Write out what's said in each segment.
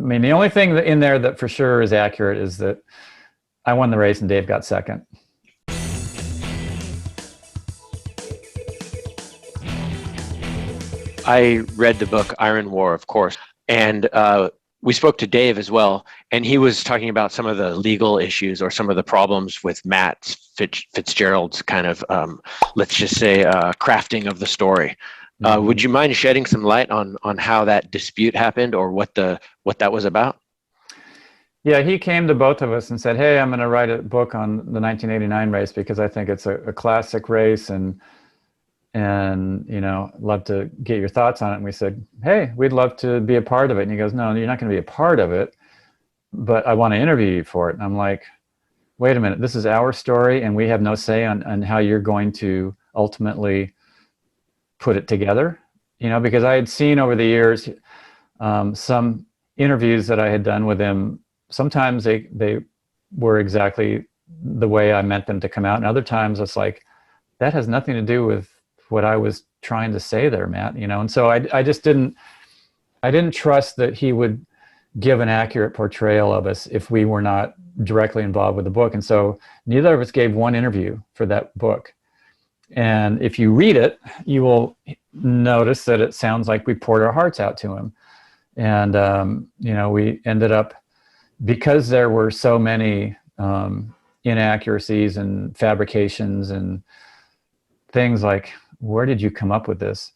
I mean, the only thing in there that for sure is accurate is that I won the race and Dave got second. I read the book Iron War, of course, and we spoke to Dave as well, and he was talking about some of the legal issues or some of the problems with Matt Fitzgerald's kind of, let's just say, crafting of the story. Would you mind shedding some light on how that dispute happened or what that was about? Yeah, he came to both of us and said, "Hey, I'm going to write a book on the 1989 race because I think it's a classic race, and you know, love to get your thoughts on it." And we said, "Hey, we'd love to be a part of it." And he goes, "No, you're not going to be a part of it, but I want to interview you for it." And I'm like, "Wait a minute, this is our story, and we have no say on how you're going to ultimately put it together." You know, because I had seen over the years some interviews that I had done with him. Sometimes they were exactly the way I meant them to come out, and other times it's like, that has nothing to do with what I was trying to say there, Matt. You know, and so I just didn't trust that he would give an accurate portrayal of us if we were not directly involved with the book. And so neither of us gave one interview for that book. And if you read it, you will notice that it sounds like we poured our hearts out to him. And, you know, we ended up, because there were so many inaccuracies and fabrications and things like, where did you come up with this?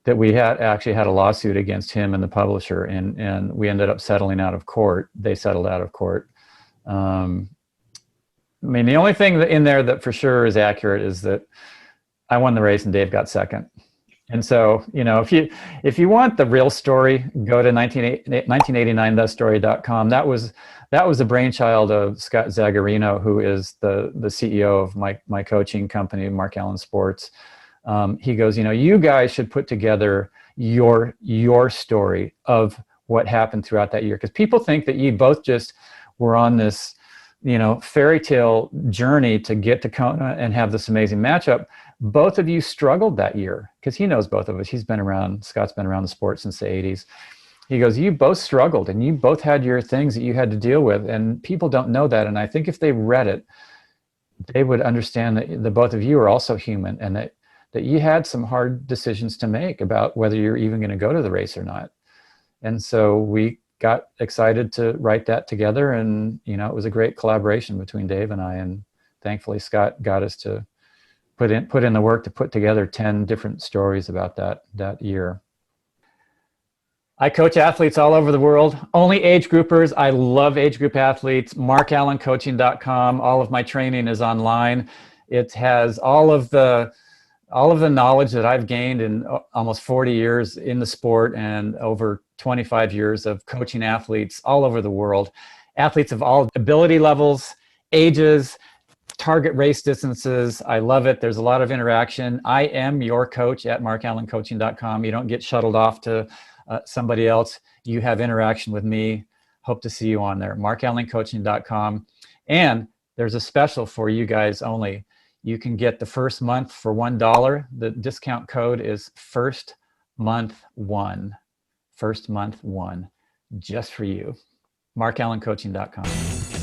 That we had actually had a lawsuit against him and the publisher, and we ended up settling out of court. They settled out of court. I mean, the only thing in there that for sure is accurate is that I won the race and Dave got second. And so, you know, if you want the real story, go to 1989thestory.com. That was the brainchild of Scott Zagarino, who is the CEO of my coaching company, Mark Allen Sports. He goes, you know, you guys should put together your story of what happened throughout that year, because people think that you both just were on this, you know, fairy tale journey to get to Kona and have this amazing matchup. Both of you struggled that year, because he knows both of us. Scott's been around the sport since the 80s. He goes, you both struggled and you both had your things that you had to deal with, and people don't know that. And I think if they read it, they would understand that the both of you are also human, and that you had some hard decisions to make about whether you're even going to go to the race or not. And so we got excited to write that together, and, you know, it was a great collaboration between Dave and I, and thankfully Scott got us to put in the work to put together 10 different stories about that year. I coach athletes all over the world, only age groupers. I love age group athletes. MarkAllenCoaching.com. All of my training is online. It has all of the knowledge that I've gained in almost 40 years in the sport and over 25 years of coaching athletes all over the world. Athletes of all ability levels, ages, target race distances. I love it. There's a lot of interaction. I am your coach at MarkAllenCoaching.com. You don't get shuttled off to somebody else. You have interaction with me. Hope to see you on there. MarkAllenCoaching.com. And there's a special for you guys only. You can get the first month for $1. The discount code is first month one, just for you. MarkAllenCoaching.com.